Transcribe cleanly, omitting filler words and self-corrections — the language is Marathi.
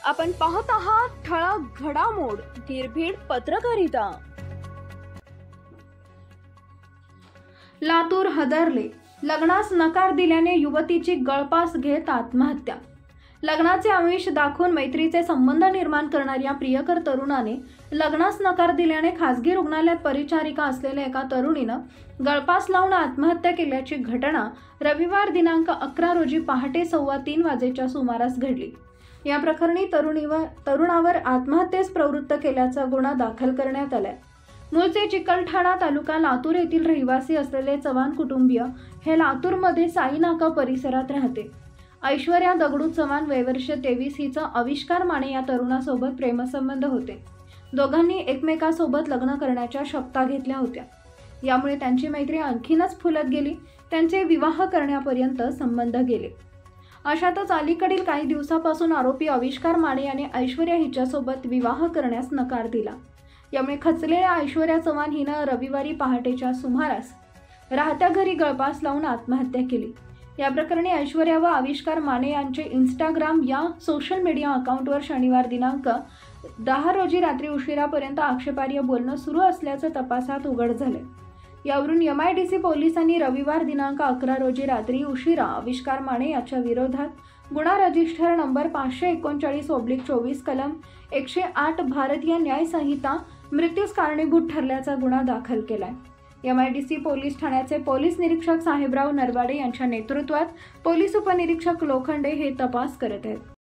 आपण पाहत आहात ठळक घडामोड निर्भीड पत्रकारिता। लातूर हदरले, लग्नास नकार दिल्याने युवतीची गळफास घेत आत्महत्या। लग्नाचे आमिष दाखवून मैत्रीचे संबंध निर्माण करणाऱ्या प्रियकर तरुणाने लग्नास नकार दिल्याने खासगी रुग्णालयात परिचारिका असलेल्या एका तरुणीनं गळफास लावून आत्महत्या केल्याची घटना रविवार दिनांक 11 रोजी पहाटे 2:15 वाजेच्या सुमारास घडली। या प्रकरणी तरुणावर आत्महत्येस प्रवृत्त केल्याचा गुन्हा दाखल करण्यात आलाय। मूळचे चिकलठाणा तालुका लातूर येथील रहिवासी असलेले चव्हाण कुटुंबीय हे लातूरमध्ये साईनाका परिसरात राहते। ऐश्वर्या दगडू चव्हाण वय वर्ष 23 हिचा आविष्कार माने या तरुणासोबत प्रेमसंबंध होते। दोघांनी एकमेकांसोबत लग्न करण्याच्या शपथा घेतल्या होत्या। यामुळे त्यांची मैत्री आणखीनच फुलत गेली। त्यांचे विवाह करण्यापर्यंत संबंध गेले। अशातच अलीकडील काही दिवसापासून आरोपी आविष्कार माने याने ऐश्वर्या हिच्यासोबत विवाह करण्यास नकार दिला। यामुळे खचलेल्या ऐश्वर्या चव्हाण हिनं रविवारी पहाटेच्या सुमारास राहत्या घरी गळफास लावून आत्महत्या केली। या प्रकरणी ऐश्वर्या व आविष्कार माने यांचे इंस्टाग्राम या सोशल मीडिया अकाउंटवर शनिवार दिनांक 10 रोजी रात्री उशिरापर्यंत आक्षेपार्ह बोलणं सुरू असल्याचं तपासात उघड झाले। यावरून MIDC पोलिसांनी रविवार दिनांक 11 रोजी रात्री उशिरा आविष्कार माने याच्या विरोधात गुन्हा रजिस्टर नंबर 539/24 कलम 108 भारतीय न्याय संहिता मृत्यूस कारणीभूत ठरल्याचा गुन्हा दाखल केलाय। MIDC पोलीस ठाण्याचे पोलीस निरीक्षक साहेबराव नरवाडे यांच्या नेतृत्वात पोलीस उपनिरीक्षक लोखंडे हे तपास करत आहेत।